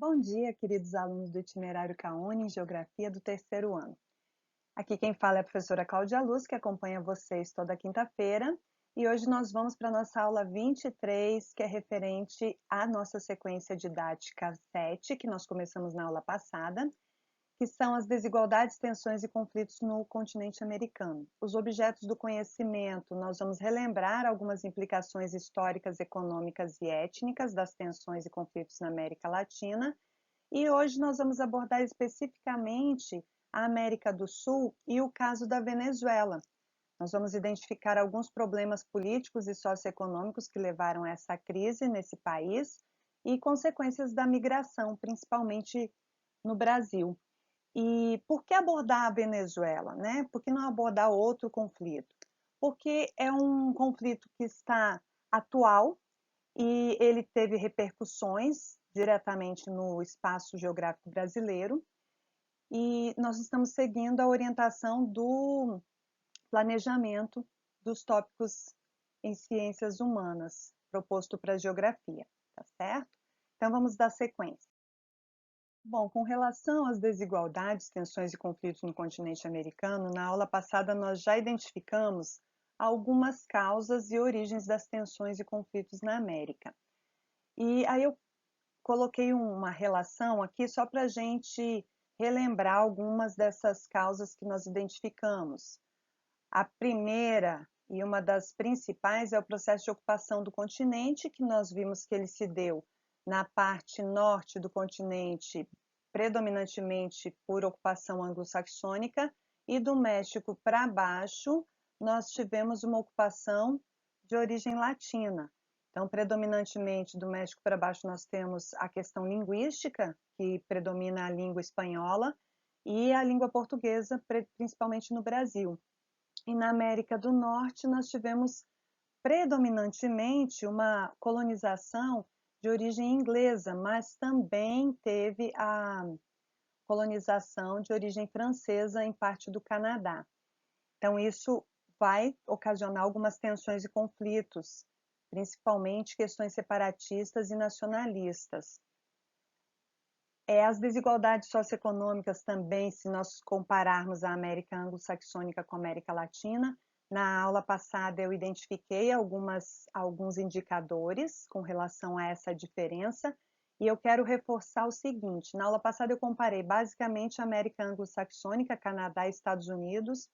Bom dia, queridos alunos do itinerário CAUNI em Geografia do terceiro ano. Aqui quem fala é a professora Cláudia Luz, que acompanha vocês toda quinta-feira, e hoje nós vamos para a nossa aula 23, que é referente à nossa sequência didática 7, que nós começamos na aula passada, que são as desigualdades, tensões e conflitos no continente americano. Os objetos do conhecimento, nós vamos relembrar algumas implicações históricas, econômicas e étnicas das tensões e conflitos na América Latina, e hoje nós vamos abordar especificamente a América do Sul e o caso da Venezuela. Nós vamos identificar alguns problemas políticos e socioeconômicos que levaram a essa crise nesse país e consequências da migração, principalmente no Brasil. E por que abordar a Venezuela, né? Por que não abordar outro conflito? Porque é um conflito que está atual e ele teve repercussões diretamente no espaço geográfico brasileiro, e nós estamos seguindo a orientação do planejamento dos tópicos em ciências humanas, proposto para a geografia, tá certo? Então vamos dar sequência. Bom, com relação às desigualdades, tensões e conflitos no continente americano, na aula passada nós já identificamos algumas causas e origens das tensões e conflitos na América. E aí eu coloquei uma relação aqui só para a gente relembrar algumas dessas causas que nós identificamos. A primeira e uma das principais é o processo de ocupação do continente, que nós vimos que ele se deu na parte norte do continente, predominantemente por ocupação anglo-saxônica, e do México para baixo, nós tivemos uma ocupação de origem latina. Então, predominantemente do México para baixo, nós temos a questão linguística, que predomina a língua espanhola, e a língua portuguesa, principalmente no Brasil. E na América do Norte, nós tivemos predominantemente uma colonização de origem inglesa, mas também teve a colonização de origem francesa em parte do Canadá. Então, isso vai ocasionar algumas tensões e conflitos, principalmente questões separatistas e nacionalistas. As desigualdades socioeconômicas também, se nós compararmos a América anglo-saxônica com a América Latina, na aula passada eu identifiquei alguns indicadores com relação a essa diferença, e eu quero reforçar o seguinte: na aula passada eu comparei basicamente a América anglo-saxônica, Canadá e Estados Unidos,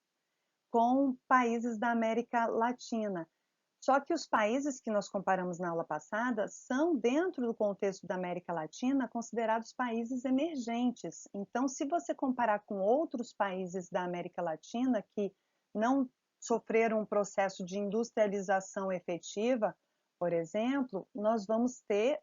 com países da América Latina. Só que os países que nós comparamos na aula passada são, dentro do contexto da América Latina, considerados países emergentes. Então, se você comparar com outros países da América Latina que não sofreram um processo de industrialização efetiva, por exemplo, nós vamos ter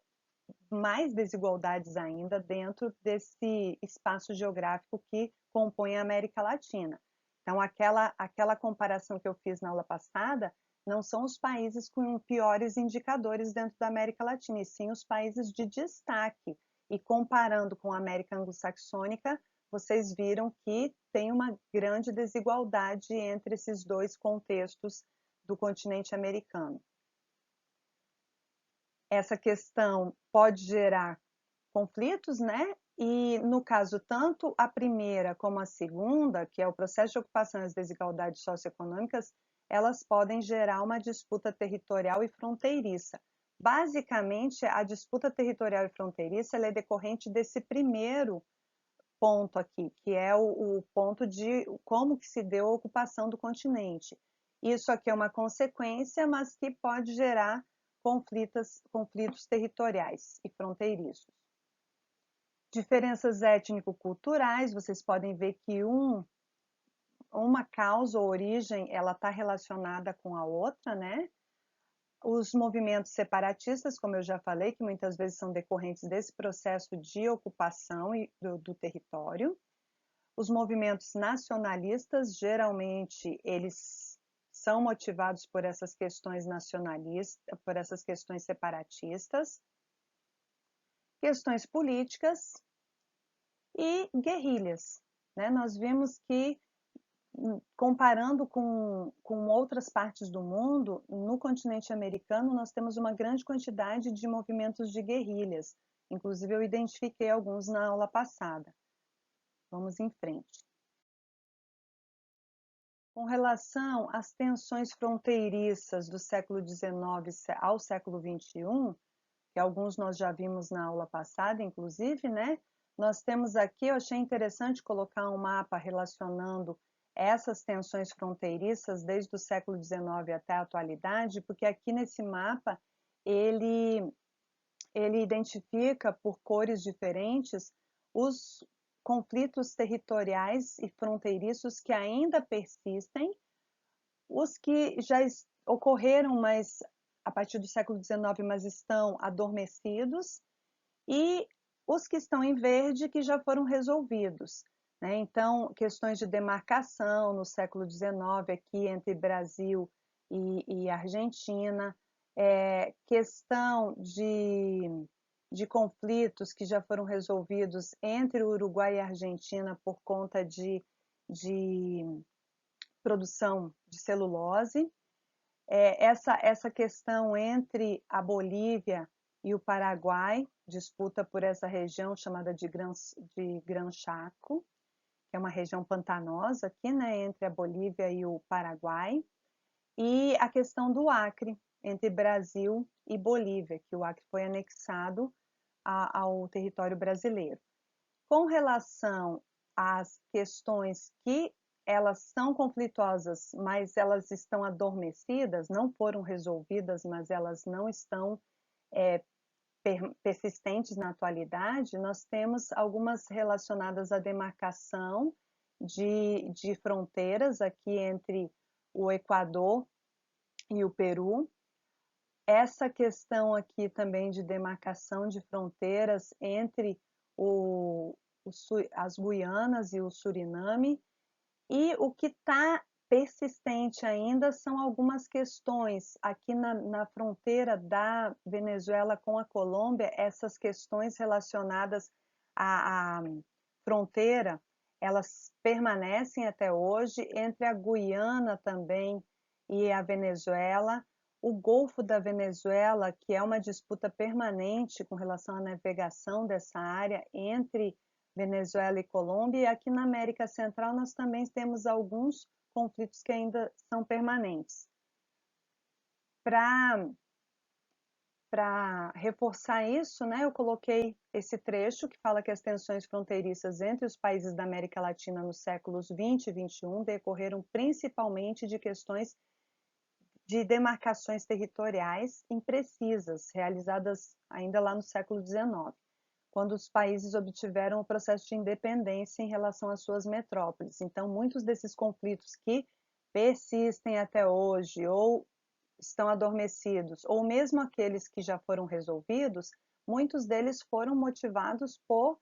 mais desigualdades ainda dentro desse espaço geográfico que compõe a América Latina. Então, aquela comparação que eu fiz na aula passada não são os países com piores indicadores dentro da América Latina, e sim os países de destaque. E comparando com a América anglo-saxônica, vocês viram que tem uma grande desigualdade entre esses dois contextos do continente americano. Essa questão pode gerar conflitos, né? E, no caso, tanto a primeira como a segunda, que é o processo de ocupação e as desigualdades socioeconômicas, elas podem gerar uma disputa territorial e fronteiriça. Basicamente, a disputa territorial e fronteiriça é decorrente desse primeiro ponto aqui, que é o ponto de como que se deu a ocupação do continente. Isso aqui é uma consequência, mas que pode gerar conflitos territoriais e fronteiriços. Diferenças étnico-culturais, vocês podem ver que uma causa ou origem, ela está relacionada com a outra, né? Os movimentos separatistas, como eu já falei, que muitas vezes são decorrentes desse processo de ocupação do território. Os movimentos nacionalistas, geralmente, eles são motivados por essas questões nacionalistas, por essas questões separatistas. Questões políticas e guerrilhas, né? Nós vimos que, comparando com outras partes do mundo, no continente americano nós temos uma grande quantidade de movimentos de guerrilhas, Inclusive, eu identifiquei alguns na aula passada. Vamos em frente. Com relação às tensões fronteiriças do século XIX ao século XXI, que alguns nós já vimos na aula passada, inclusive, né? Nós temos aqui, eu achei interessante colocar um mapa relacionando essas tensões fronteiriças desde o século XIX até a atualidade, porque aqui nesse mapa ele identifica por cores diferentes os conflitos territoriais e fronteiriços que ainda persistem, os que já ocorreram, mas a partir do século XIX, mas estão adormecidos, e os que estão em verde que já foram resolvidos, né? Então, questões de demarcação no século XIX aqui entre Brasil e Argentina, questão de conflitos que já foram resolvidos entre o Uruguai e a Argentina por conta de produção de celulose, essa questão entre a Bolívia e o Paraguai, disputa por essa região chamada de Gran Chaco, que é uma região pantanosa aqui, né, entre a Bolívia e o Paraguai, e a questão do Acre, entre Brasil e Bolívia, que o Acre foi anexado ao território brasileiro. Com relação às questões que elas são conflituosas, mas elas estão adormecidas, não foram resolvidas, mas elas não estão persistentes na atualidade, nós temos algumas relacionadas à demarcação de fronteiras aqui entre o Equador e o Peru. Essa questão aqui também de demarcação de fronteiras entre as Guianas e o Suriname, e o que está persistente ainda são algumas questões aqui na fronteira da Venezuela com a Colômbia, essas questões relacionadas à fronteira, elas permanecem até hoje, entre a Guiana também e a Venezuela, o Golfo da Venezuela, que é uma disputa permanente com relação à navegação dessa área entre Venezuela e Colômbia, e aqui na América Central nós também temos alguns conflitos que ainda são permanentes. Para reforçar isso, né, eu coloquei esse trecho que fala que as tensões fronteiriças entre os países da América Latina nos séculos 20 e 21 decorreram principalmente de questões de demarcações territoriais imprecisas, realizadas ainda lá no século XIX, quando os países obtiveram o processo de independência em relação às suas metrópoles. Então, muitos desses conflitos que persistem até hoje, ou estão adormecidos, ou mesmo aqueles que já foram resolvidos, muitos deles foram motivados por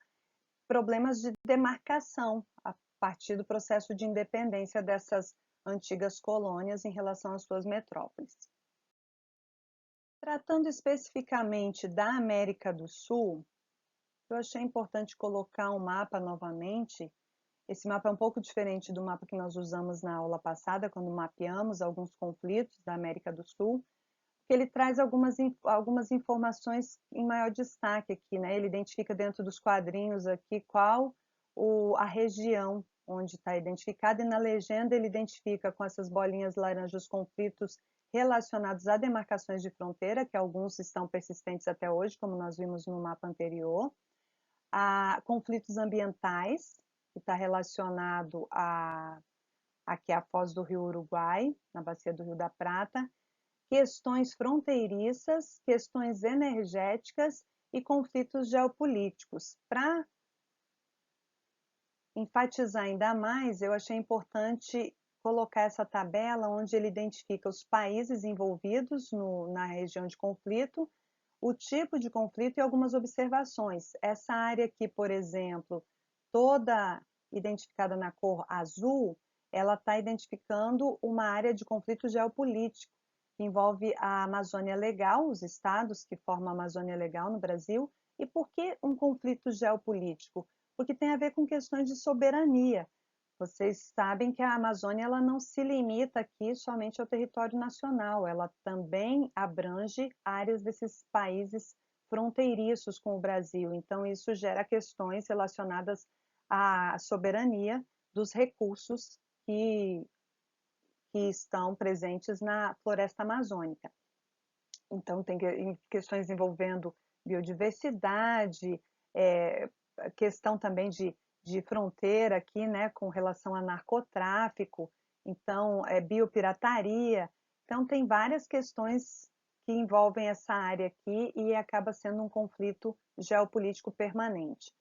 problemas de demarcação a partir do processo de independência dessas antigas colônias em relação às suas metrópoles. Tratando especificamente da América do Sul, eu achei importante colocar um mapa novamente. Esse mapa é um pouco diferente do mapa que nós usamos na aula passada, quando mapeamos alguns conflitos da América do Sul, porque ele traz algumas informações em maior destaque aqui, né? Ele identifica dentro dos quadrinhos aqui qual a região onde está identificada, e na legenda ele identifica com essas bolinhas laranjas os conflitos relacionados a demarcações de fronteira, que alguns estão persistentes até hoje, como nós vimos no mapa anterior, a conflitos ambientais, que está relacionado aqui à foz do Rio Uruguai, na bacia do Rio da Prata, questões fronteiriças, questões energéticas e conflitos geopolíticos. Para enfatizar ainda mais, eu achei importante colocar essa tabela onde ele identifica os países envolvidos na região de conflito, o tipo de conflito e algumas observações. Essa área aqui, por exemplo, toda identificada na cor azul, ela está identificando uma área de conflito geopolítico, que envolve a Amazônia Legal, os estados que formam a Amazônia Legal no Brasil. E por que um conflito geopolítico? Porque tem a ver com questões de soberania. Vocês sabem que a Amazônia ela não se limita aqui somente ao território nacional, ela também abrange áreas desses países fronteiriços com o Brasil. Então, isso gera questões relacionadas à soberania dos recursos que estão presentes na floresta amazônica. Então, tem questões envolvendo biodiversidade, questão também de fronteira aqui, né, com relação a narcotráfico, então, biopirataria. Então, tem várias questões que envolvem essa área aqui e acaba sendo um conflito geopolítico permanente.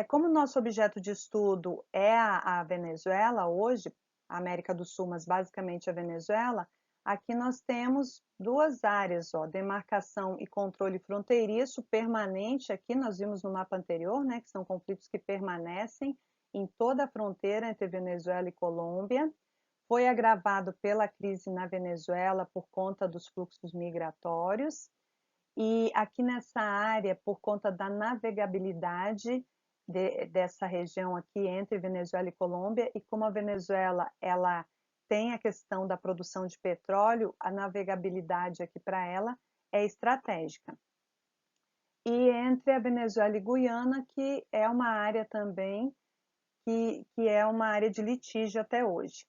Como nosso objeto de estudo é a Venezuela hoje, a América do Sul, mas basicamente a Venezuela, aqui nós temos duas áreas, ó, demarcação e controle fronteiriço permanente, aqui nós vimos no mapa anterior, né, que são conflitos que permanecem em toda a fronteira entre Venezuela e Colômbia. Foi agravado pela crise na Venezuela por conta dos fluxos migratórios, e aqui nessa área, por conta da navegabilidade dessa região aqui entre Venezuela e Colômbia, e como a Venezuela ela tem a questão da produção de petróleo, a navegabilidade aqui para ela é estratégica. E entre a Venezuela e Guiana, que é uma área também que é uma área de litígio até hoje,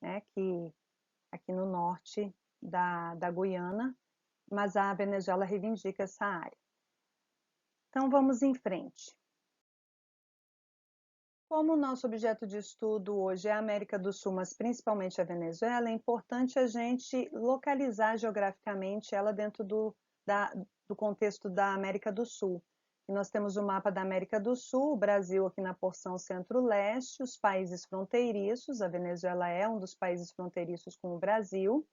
né? Que aqui no norte da Guiana, mas a Venezuela reivindica essa área. Então vamos em frente. Como o nosso objeto de estudo hoje é a América do Sul, mas principalmente a Venezuela, é importante a gente localizar geograficamente ela dentro do contexto da América do Sul. E nós temos o mapa da América do Sul, o Brasil aqui na porção centro-leste, os países fronteiriços, a Venezuela é um dos países fronteiriços com o Brasil,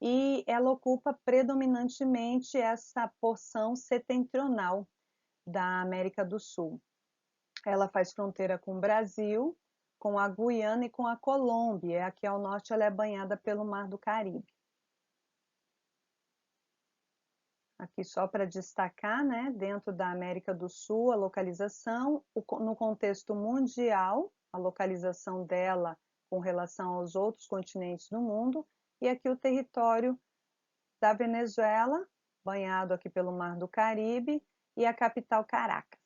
e ela ocupa predominantemente essa porção setentrional da América do Sul. Ela faz fronteira com o Brasil, com a Guiana e com a Colômbia. Aqui ao norte ela é banhada pelo Mar do Caribe. Aqui só para destacar, né, dentro da América do Sul, a localização, no contexto mundial, a localização dela com relação aos outros continentes do mundo, e aqui o território da Venezuela, banhado aqui pelo Mar do Caribe, e a capital Caracas.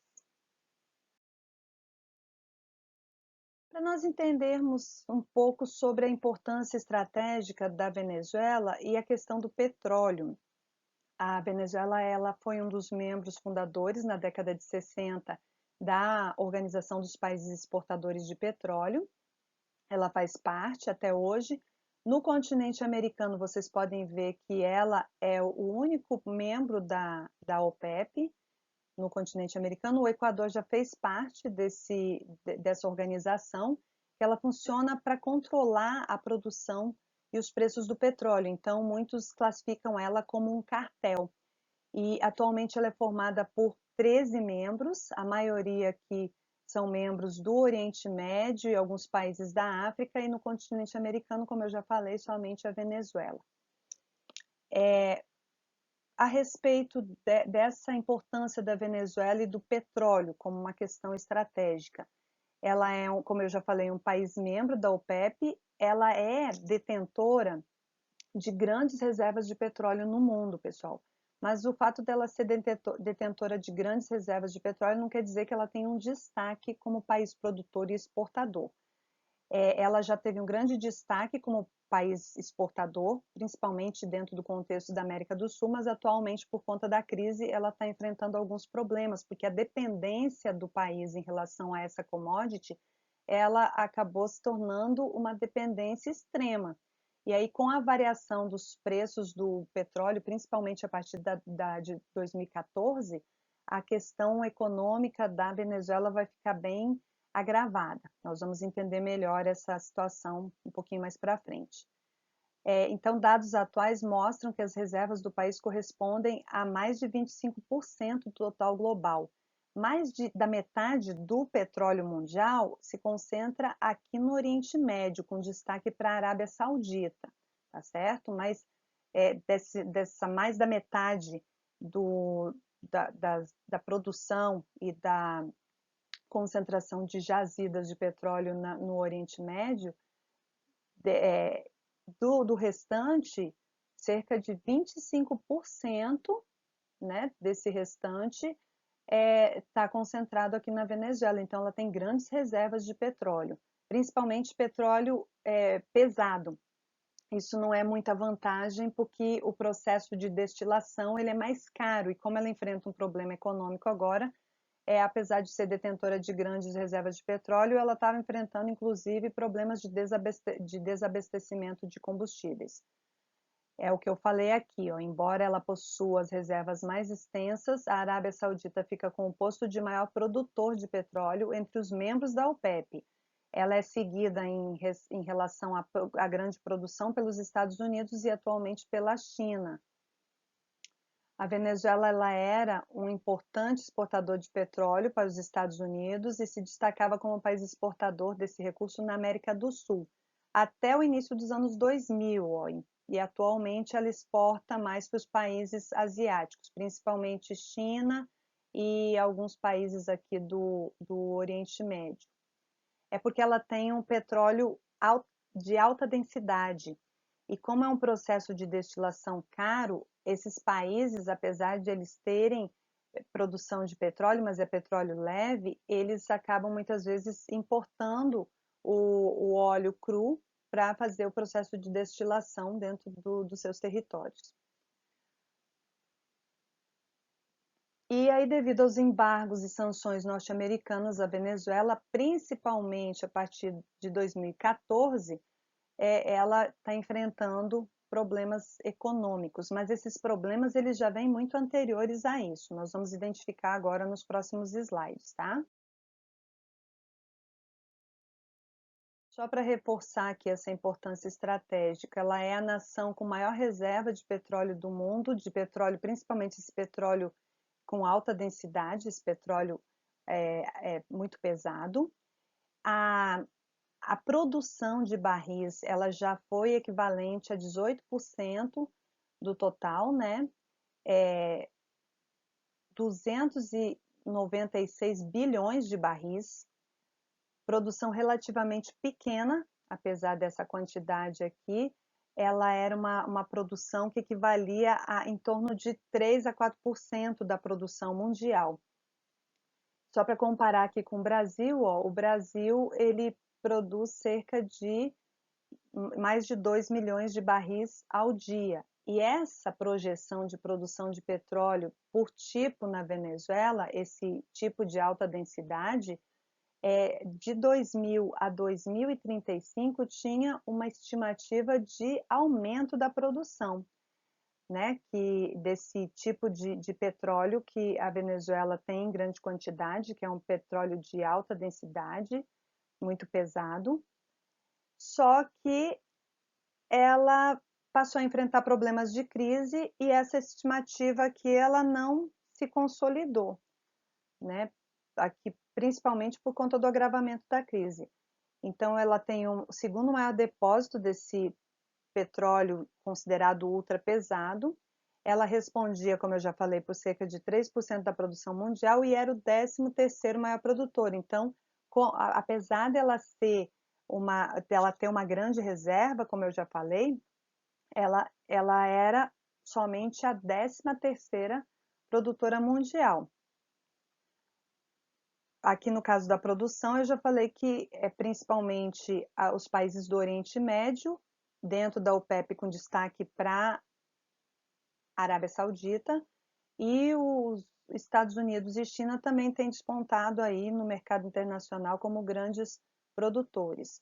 Para nós entendermos um pouco sobre a importância estratégica da Venezuela e a questão do petróleo. A Venezuela ela foi um dos membros fundadores na década de 60 da Organização dos Países Exportadores de Petróleo. Ela faz parte até hoje. No continente americano, vocês podem ver que ela é o único membro da OPEP, no continente americano. O Equador já fez parte dessa organização, que ela funciona para controlar a produção e os preços do petróleo. Então, muitos classificam ela como um cartel. E atualmente ela é formada por 13 membros, a maioria aqui são membros do Oriente Médio e alguns países da África, e no continente americano, como eu já falei, somente a Venezuela. A respeito dessa importância da Venezuela e do petróleo como uma questão estratégica. Ela é, como eu já falei, um país membro da OPEP, ela é detentora de grandes reservas de petróleo no mundo, pessoal. Mas o fato dela ser detentora de grandes reservas de petróleo não quer dizer que ela tenha um destaque como país produtor e exportador. Ela já teve um grande destaque como país exportador, principalmente dentro do contexto da América do Sul, mas atualmente, por conta da crise, ela está enfrentando alguns problemas, porque a dependência do país em relação a essa commodity, ela acabou se tornando uma dependência extrema. E aí, com a variação dos preços do petróleo, principalmente a partir de 2014, a questão econômica da Venezuela vai ficar bem agravada. Nós vamos entender melhor essa situação um pouquinho mais para frente. Então, dados atuais mostram que as reservas do país correspondem a mais de 25% do total global. Mais da metade do petróleo mundial se concentra aqui no Oriente Médio, com destaque para a Arábia Saudita, tá certo? Mas dessa mais da metade da produção e da concentração de jazidas de petróleo no Oriente Médio, do restante, cerca de 25% né, desse restante está concentrado aqui na Venezuela, então ela tem grandes reservas de petróleo, principalmente petróleo pesado. Isso não é muita vantagem porque o processo de destilação ele é mais caro e como ela enfrenta um problema econômico agora, apesar de ser detentora de grandes reservas de petróleo, ela estava enfrentando inclusive problemas de desabastecimento de combustíveis. É o que eu falei aqui, ó, embora ela possua as reservas mais extensas, a Arábia Saudita fica com o posto de maior produtor de petróleo entre os membros da OPEP. Ela é seguida em relação à grande produção pelos Estados Unidos e atualmente pela China. A Venezuela ela era um importante exportador de petróleo para os Estados Unidos e se destacava como país exportador desse recurso na América do Sul, até o início dos anos 2000, ó, e atualmente ela exporta mais para os países asiáticos, principalmente China e alguns países aqui do Oriente Médio. É porque ela tem um petróleo de alta densidade, e como é um processo de destilação caro, esses países, apesar de eles terem produção de petróleo, mas é petróleo leve, eles acabam muitas vezes importando o óleo cru para fazer o processo de destilação dentro dos seus territórios. E aí, devido aos embargos e sanções norte-americanas à Venezuela, principalmente a partir de 2014, ela está enfrentando problemas econômicos, mas esses problemas eles já vêm muito anteriores a isso. Nós vamos identificar agora nos próximos slides, tá? Só para reforçar aqui essa importância estratégica, ela é a nação com maior reserva de petróleo do mundo, de petróleo, principalmente esse petróleo com alta densidade, esse petróleo é muito pesado. A produção de barris ela já foi equivalente a 18% do total, né? 296 bilhões de barris, produção relativamente pequena, apesar dessa quantidade aqui, ela era uma produção que equivalia a em torno de 3 a 4% da produção mundial. Só para comparar aqui com o Brasil, ó, o Brasil ele produz cerca de mais de 2 milhões de barris ao dia. E essa projeção de produção de petróleo por tipo na Venezuela, esse tipo de alta densidade, de 2000 a 2035 tinha uma estimativa de aumento da produção, né, que desse tipo de petróleo que a Venezuela tem em grande quantidade, que é um petróleo de alta densidade, muito pesado, só que ela passou a enfrentar problemas de crise e essa estimativa aqui ela não se consolidou, né? Aqui principalmente por conta do agravamento da crise. Então ela tem o segundo maior depósito desse petróleo considerado ultra pesado. Ela respondia, como eu já falei, por cerca de 3% da produção mundial e era o 13º maior produtor. Então, apesar dela ter uma grande reserva, como eu já falei, ela era somente a 13ª produtora mundial. Aqui no caso da produção, eu já falei que é principalmente os países do Oriente Médio, dentro da OPEP com destaque para a Arábia Saudita, e os Estados Unidos e China também têm despontado aí no mercado internacional como grandes produtores.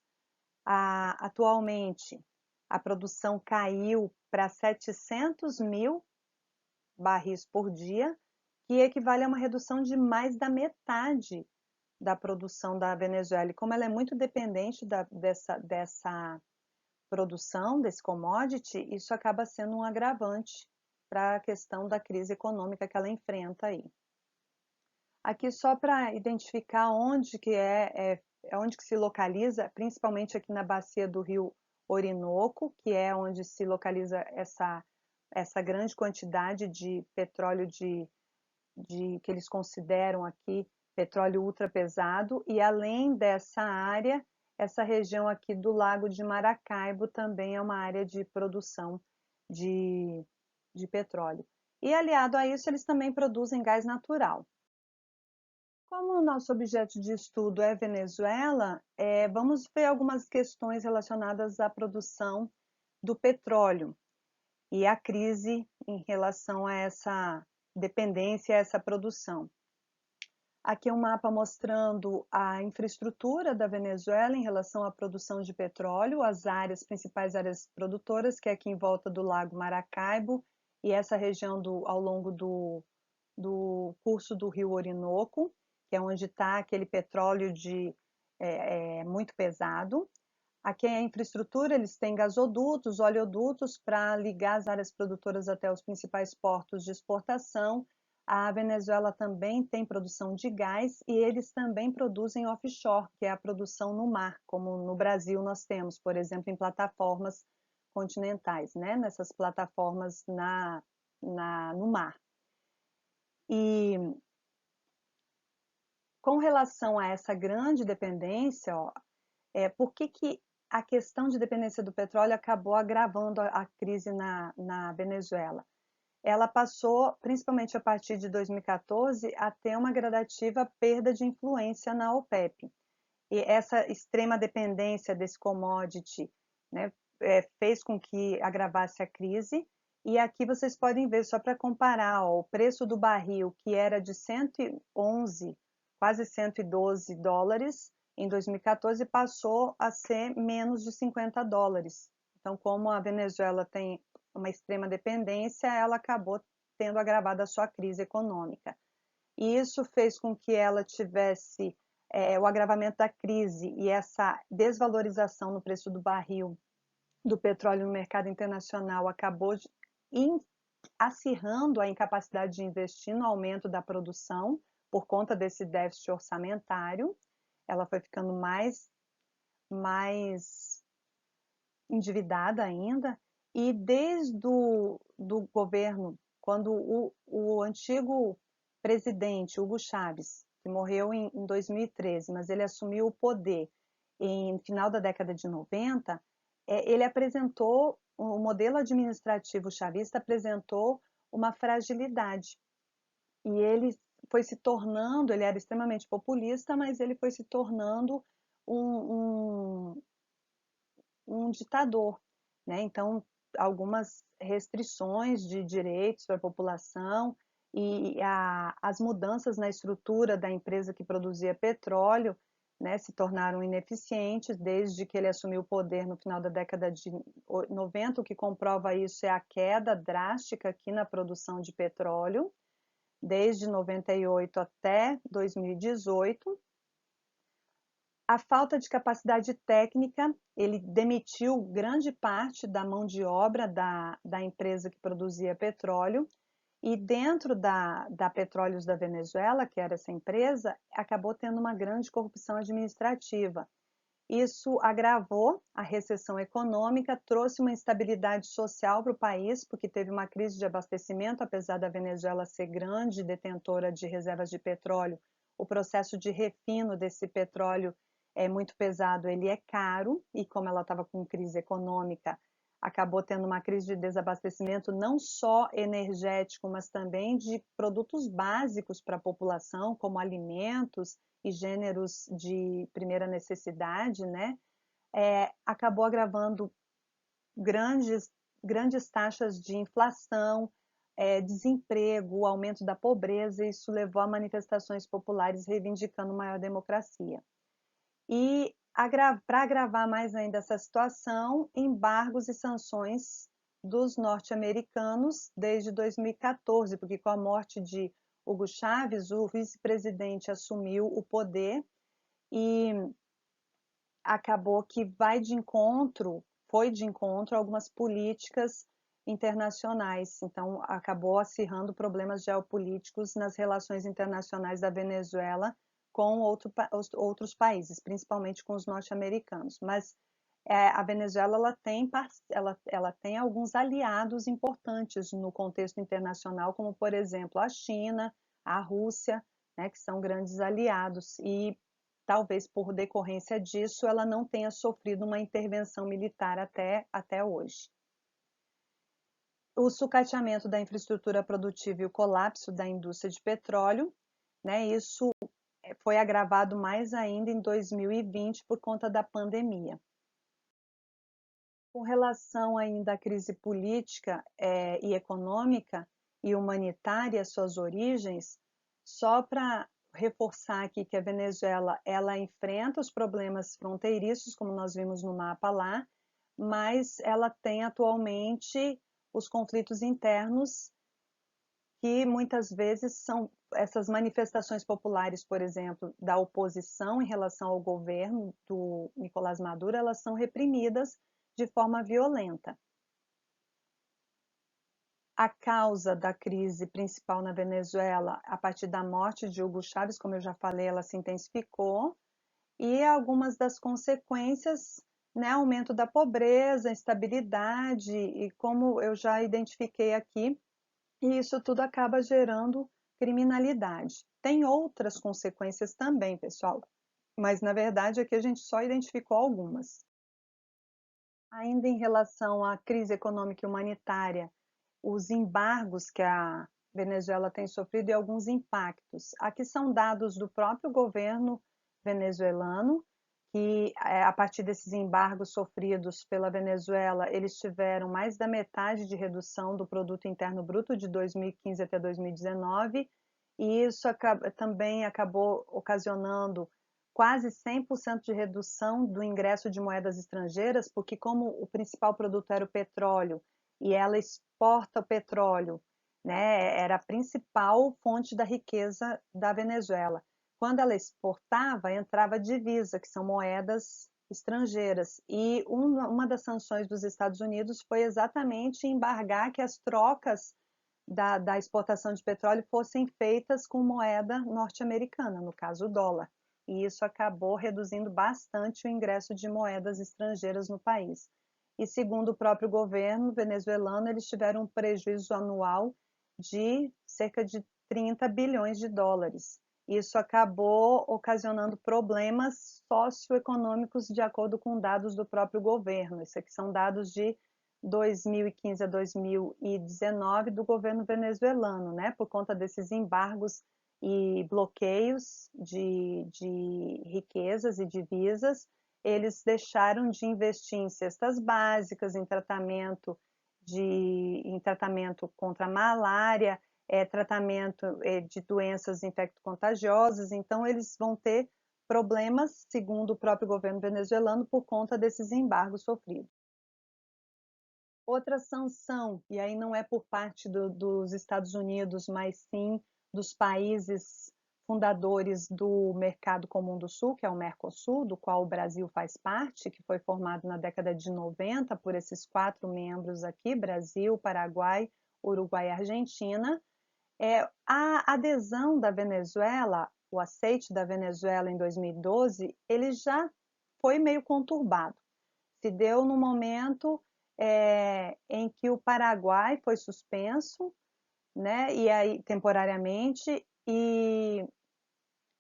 Atualmente, a produção caiu para 700 mil barris por dia, que equivale a uma redução de mais da metade da produção da Venezuela. E como ela é muito dependente dessa produção, desse commodity, isso acaba sendo um agravante para a questão da crise econômica que ela enfrenta aí. Aqui só para identificar onde que onde que se localiza, principalmente aqui na bacia do rio Orinoco, que é onde se localiza essa grande quantidade de petróleo que eles consideram aqui petróleo ultra pesado, e além dessa área, essa região aqui do Lago de Maracaibo também é uma área de produção de petróleo. E aliado a isso, eles também produzem gás natural. Como o nosso objeto de estudo é Venezuela, vamos ver algumas questões relacionadas à produção do petróleo e à crise em relação a essa dependência, a essa produção. Aqui é um mapa mostrando a infraestrutura da Venezuela em relação à produção de petróleo, as principais áreas produtoras, que é aqui em volta do Lago Maracaibo e essa região ao longo do curso do Rio Orinoco, que é onde está aquele petróleo muito pesado. Aqui é a infraestrutura, eles têm gasodutos, oleodutos para ligar as áreas produtoras até os principais portos de exportação. A Venezuela também tem produção de gás e eles também produzem offshore, que é a produção no mar, como no Brasil nós temos, por exemplo, em plataformas continentais, né? Nessas plataformas no mar. E com relação a essa grande dependência, por que a questão de dependência do petróleo acabou agravando a crise na Venezuela? Ela passou, principalmente a partir de 2014, a ter uma gradativa perda de influência na OPEP. E essa extrema dependência desse commodity, né, fez com que agravasse a crise. E aqui vocês podem ver, só para comparar, o preço do barril, que era de 111, quase 112 dólares, em 2014 passou a ser menos de 50 dólares. Então, como a Venezuela tem uma extrema dependência, ela acabou tendo agravado a sua crise econômica. E isso fez com que ela tivesse o agravamento da crise e essa desvalorização no preço do barril do petróleo no mercado internacional acabou acirrando a incapacidade de investir no aumento da produção por conta desse déficit orçamentário. Ela foi ficando mais endividada ainda, e desde do governo, quando o antigo presidente Hugo Chávez, que morreu em 2013, mas ele assumiu o poder no final da década de 90, ele apresentou, o modelo administrativo chavista apresentou uma fragilidade, e ele foi se tornando, ele era extremamente populista, mas ele foi se tornando um ditador, né? Então, algumas restrições de direitos para a população e as mudanças na estrutura da empresa que produzia petróleo, né, se tornaram ineficientes desde que ele assumiu o poder no final da década de 90. O que comprova isso é a queda drástica aqui na produção de petróleo, desde 98 até 2018. A falta de capacidade técnica, ele demitiu grande parte da mão de obra da empresa que produzia petróleo, e dentro da Petróleos da Venezuela, que era essa empresa, acabou tendo uma grande corrupção administrativa. Isso agravou a recessão econômica, trouxe uma instabilidade social para o país, porque teve uma crise de abastecimento, apesar da Venezuela ser grande detentora de reservas de petróleo. O processo de refino desse petróleo é muito pesado, ele é caro, e como ela estava com crise econômica, acabou tendo uma crise de desabastecimento não só energético, mas também de produtos básicos para a população, como alimentos e gêneros de primeira necessidade, né? Acabou agravando grandes taxas de inflação, desemprego, aumento da pobreza, e isso levou a manifestações populares reivindicando maior democracia. E para agravar mais ainda essa situação, embargos e sanções dos norte-americanos desde 2014, porque com a morte de Hugo Chávez, o vice-presidente assumiu o poder e acabou que foi de encontro a algumas políticas internacionais. Então, acabou acirrando problemas geopolíticos nas relações internacionais da Venezuela com outros países, principalmente com os norte-americanos. Mas a Venezuela ela tem alguns aliados importantes no contexto internacional, como, por exemplo, a China, a Rússia, né, que são grandes aliados, e talvez por decorrência disso ela não tenha sofrido uma intervenção militar até hoje. o sucateamento da infraestrutura produtiva e o colapso da indústria de petróleo, né? Isso foi agravado mais ainda em 2020 por conta da pandemia. Com relação ainda à crise política e econômica e humanitária, suas origens, só para reforçar aqui que a Venezuela ela enfrenta os problemas fronteiriços, como nós vimos no mapa lá, mas ela tem atualmente os conflitos internos que muitas vezes são essas manifestações populares, por exemplo, da oposição em relação ao governo do Nicolás Maduro, elas são reprimidas de forma violenta. A causa da crise principal na Venezuela, a partir da morte de Hugo Chávez, como eu já falei, ela se intensificou, e algumas das consequências, né, aumento da pobreza, instabilidade, e como eu já identifiquei aqui, e isso tudo acaba gerando criminalidade. Tem outras consequências também, pessoal, mas na verdade aqui a gente só identificou algumas. Ainda em relação à crise econômica e humanitária, os embargos que a Venezuela tem sofrido e alguns impactos. Aqui são dados do próprio governo venezuelano, que a partir desses embargos sofridos pela Venezuela, eles tiveram mais da metade de redução do produto interno bruto de 2015 até 2019, e isso também acabou ocasionando quase 100% de redução do ingresso de moedas estrangeiras, porque como o principal produto era o petróleo, e ela exporta o petróleo, né, era a principal fonte da riqueza da Venezuela. Quando ela exportava, entrava divisa, que são moedas estrangeiras. E uma das sanções dos Estados Unidos foi exatamente embargar que as trocas da exportação de petróleo fossem feitas com moeda norte-americana, no caso o dólar. E isso acabou reduzindo bastante o ingresso de moedas estrangeiras no país. E segundo o próprio governo venezuelano, eles tiveram um prejuízo anual de cerca de 30 bilhões de dólares. Isso acabou ocasionando problemas socioeconômicos de acordo com dados do próprio governo. Isso aqui são dados de 2015 a 2019 do governo venezuelano, né? Por conta desses embargos e bloqueios de riquezas e divisas, eles deixaram de investir em cestas básicas, em tratamento contra a malária, tratamento de doenças infecto-contagiosas. Então, eles vão ter problemas, segundo o próprio governo venezuelano, por conta desses embargos sofridos. Outra sanção, e aí não é por parte dos Estados Unidos, mas sim dos países fundadores do Mercado Comum do Sul, que é o Mercosul, do qual o Brasil faz parte, que foi formado na década de 90 por esses 4 membros aqui, Brasil, Paraguai, Uruguai e Argentina. A adesão da Venezuela, o aceite da Venezuela em 2012, ele já foi meio conturbado. Se deu no momento em que o Paraguai foi suspenso, né, e aí temporariamente, e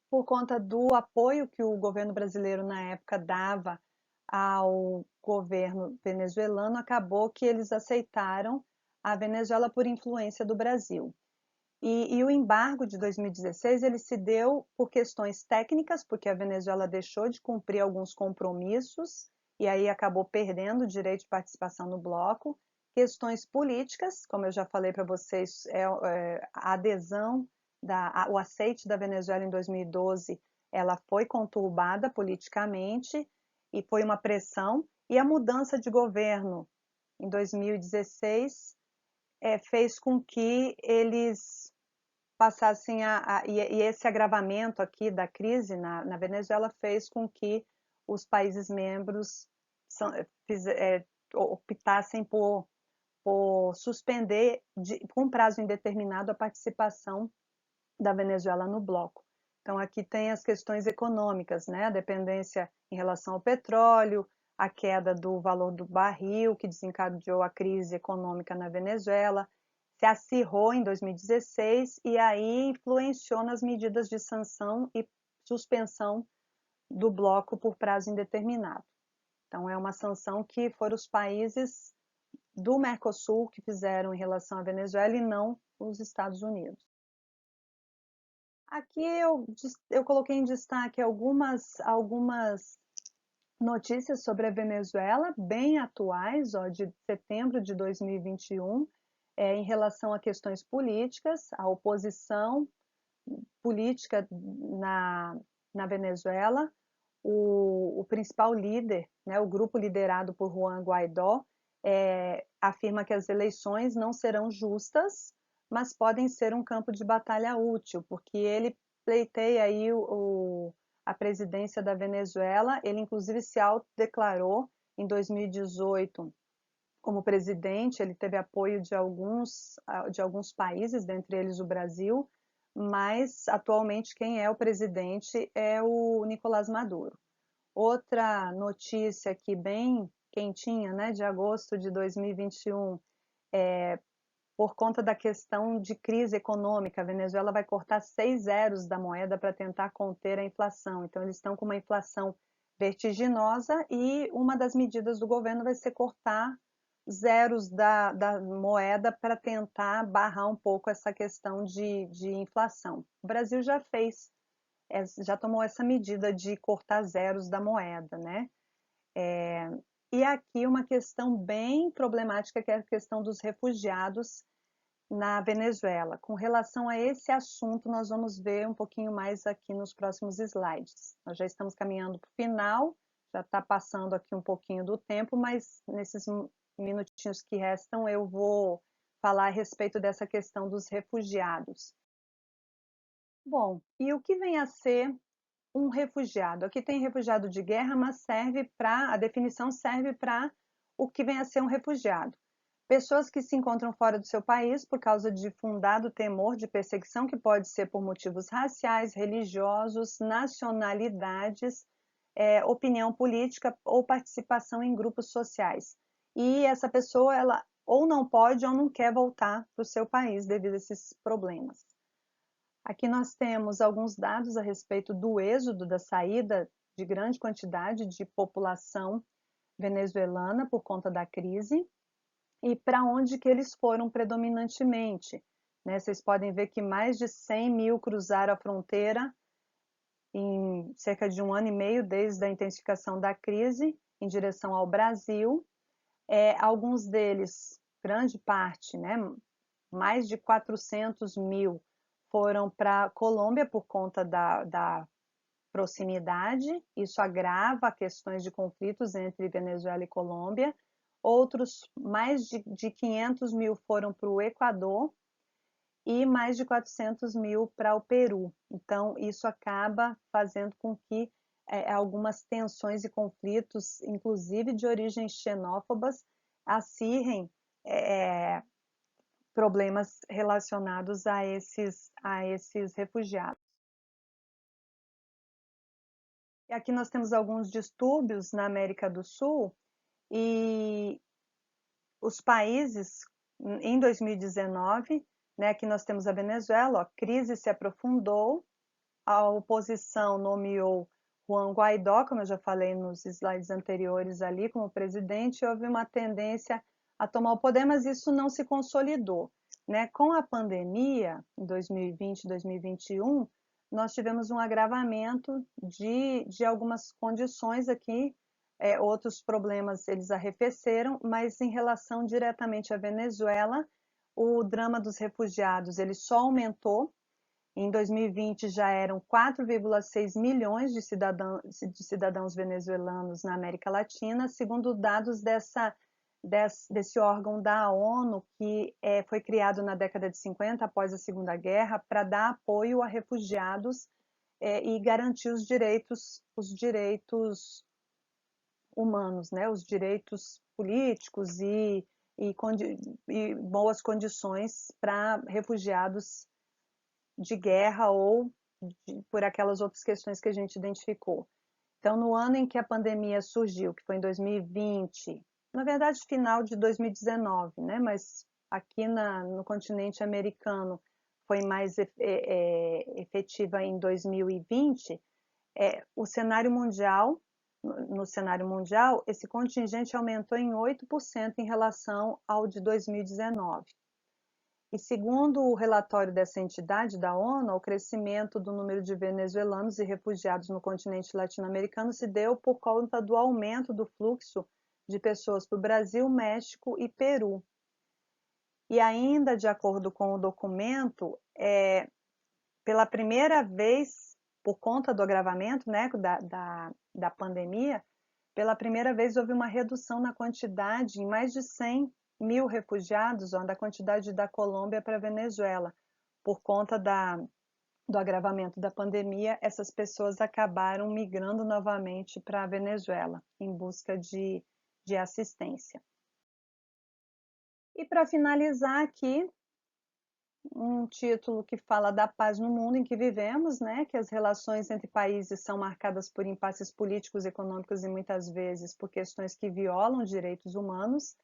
por conta do apoio que o governo brasileiro na época dava ao governo venezuelano, acabou que eles aceitaram a Venezuela por influência do Brasil. E o embargo de 2016 ele se deu por questões técnicas, porque a Venezuela deixou de cumprir alguns compromissos e aí acabou perdendo o direito de participação no bloco. Questões políticas, como eu já falei para vocês, a adesão, o aceite da Venezuela em 2012, ela foi conturbada politicamente e foi uma pressão, e a mudança de governo em 2016 fez com que eles passassem e esse agravamento aqui da crise na Venezuela fez com que os países membros optassem por suspender com prazo indeterminado a participação da Venezuela no bloco. Então aqui tem as questões econômicas, né? A dependência em relação ao petróleo, a queda do valor do barril que desencadeou a crise econômica na Venezuela, se acirrou em 2016 e aí influenciou nas medidas de sanção e suspensão do bloco por prazo indeterminado. Então é uma sanção que foram os países do Mercosul que fizeram em relação à Venezuela e não os Estados Unidos. Aqui eu coloquei em destaque algumas notícias sobre a Venezuela, bem atuais, de setembro de 2021, em relação a questões políticas, a oposição política na Venezuela. O principal líder, né, o grupo liderado por Juan Guaidó, afirma que as eleições não serão justas, mas podem ser um campo de batalha útil, porque ele pleiteia aí a presidência da Venezuela. Ele inclusive se autodeclarou em 2018 como presidente. Ele teve apoio de alguns países, dentre eles o Brasil, mas atualmente quem é o presidente é o Nicolás Maduro. Outra notícia aqui bem quentinha, né, de agosto de 2021, por conta da questão de crise econômica, a Venezuela vai cortar 6 zeros da moeda para tentar conter a inflação. Então eles estão com uma inflação vertiginosa e uma das medidas do governo vai ser cortar zeros da moeda para tentar barrar um pouco essa questão de inflação. O Brasil já tomou essa medida de cortar zeros da moeda, né? E aqui uma questão bem problemática, que é a questão dos refugiados na Venezuela. Com relação a esse assunto, nós vamos ver um pouquinho mais aqui nos próximos slides. Nós já estamos caminhando para o final, já está passando aqui um pouquinho do tempo, mas nesses minutinhos que restam eu vou falar a respeito dessa questão dos refugiados. Bom, e o que vem a ser um refugiado? Aqui tem refugiado de guerra, mas a definição serve para o que vem a ser um refugiado. Pessoas que se encontram fora do seu país por causa de fundado temor de perseguição, que pode ser por motivos raciais, religiosos, nacionalidades, opinião política ou participação em grupos sociais. E essa pessoa, ela ou não pode ou não quer voltar para o seu país devido a esses problemas. Aqui nós temos alguns dados a respeito do êxodo, da saída de grande quantidade de população venezuelana por conta da crise e para onde que eles foram predominantemente. Né? Vocês podem ver que mais de 100 mil cruzaram a fronteira em cerca de 1 ano e meio desde a intensificação da crise em direção ao Brasil. Alguns deles, grande parte, né, mais de 400 mil foram para a Colômbia por conta da proximidade. Isso agrava questões de conflitos entre Venezuela e Colômbia. Outros, mais de 500 mil foram para o Equador e mais de 400 mil para o Peru. Então, isso acaba fazendo com que algumas tensões e conflitos, inclusive de origem xenófobas, acirrem problemas relacionados a esses refugiados. E aqui nós temos alguns distúrbios na América do Sul e os países, em 2019, né, aqui nós temos a Venezuela, a crise se aprofundou, a oposição nomeou Juan Guaidó, como eu já falei nos slides anteriores ali, como presidente, e houve uma tendência a tomar o poder, mas isso não se consolidou. Né? Com a pandemia, em 2020, 2021, nós tivemos um agravamento de algumas condições aqui, outros problemas eles arrefeceram, mas em relação diretamente à Venezuela, o drama dos refugiados ele só aumentou. Em 2020 já eram 4,6 milhões de cidadãos venezuelanos na América Latina, segundo dados desse órgão da ONU, que foi criado na década de 50, após a Segunda Guerra, para dar apoio a refugiados e garantir os direitos humanos, né? Os direitos políticos e boas condições para refugiados de guerra ou por aquelas outras questões que a gente identificou. Então, no ano em que a pandemia surgiu, que foi em 2020, na verdade, final de 2019, né? Mas aqui no continente americano foi mais efetiva em 2020, o cenário mundial, no cenário mundial, esse contingente aumentou em 8% em relação ao de 2019. E segundo o relatório dessa entidade da ONU, o crescimento do número de venezuelanos e refugiados no continente latino-americano se deu por conta do aumento do fluxo de pessoas para o Brasil, México e Peru. E ainda, de acordo com o documento, pela primeira vez, por conta do agravamento, né, da pandemia, pela primeira vez houve uma redução na quantidade, em mais de 100 mil refugiados, da quantidade da Colômbia para a Venezuela. Por conta do agravamento da pandemia, essas pessoas acabaram migrando novamente para a Venezuela, em busca de assistência. E para finalizar aqui, um título que fala da paz no mundo em que vivemos, né? Que as relações entre países são marcadas por impasses políticos, econômicos e muitas vezes por questões que violam direitos humanos.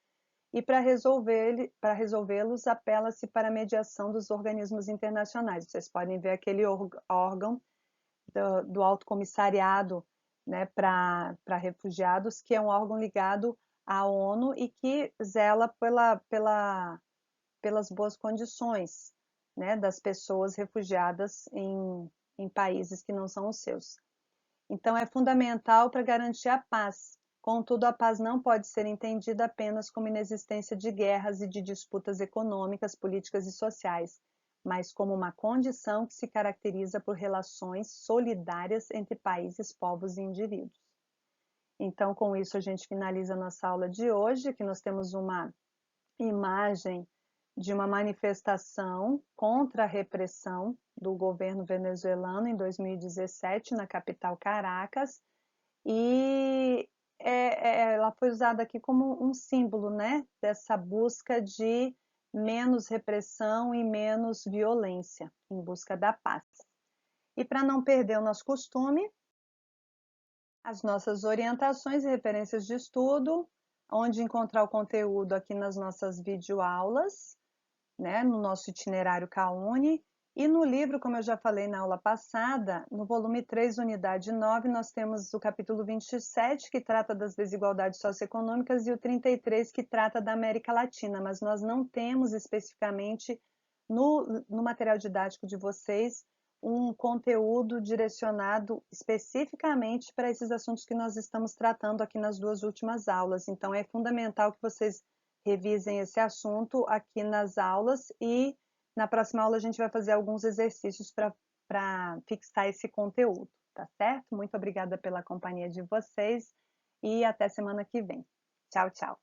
E para resolvê-los, apela-se para a mediação dos organismos internacionais. Vocês podem ver aquele órgão do Alto Comissariado, né, para refugiados, que é um órgão ligado à ONU e que zela pelas boas condições, né, das pessoas refugiadas em países que não são os seus. Então, é fundamental para garantir a paz. Contudo, a paz não pode ser entendida apenas como inexistência de guerras e de disputas econômicas, políticas e sociais, mas como uma condição que se caracteriza por relações solidárias entre países, povos e indivíduos. Então, com isso, a gente finaliza a nossa aula de hoje, que nós temos uma imagem de uma manifestação contra a repressão do governo venezuelano em 2017 na capital Caracas, e ela foi usada aqui como um símbolo, né, dessa busca de menos repressão e menos violência, em busca da paz. E para não perder o nosso costume, as nossas orientações e referências de estudo, onde encontrar o conteúdo aqui nas nossas videoaulas, né, no nosso itinerário CAUNI, e no livro, como eu já falei na aula passada, no volume 3, unidade 9, nós temos o capítulo 27, que trata das desigualdades socioeconômicas, e o 33, que trata da América Latina, mas nós não temos especificamente no material didático de vocês um conteúdo direcionado especificamente para esses assuntos que nós estamos tratando aqui nas duas últimas aulas. Então, é fundamental que vocês revisem esse assunto aqui nas aulas, e na próxima aula a gente vai fazer alguns exercícios para fixar esse conteúdo, tá certo? Muito obrigada pela companhia de vocês e até semana que vem. Tchau, tchau.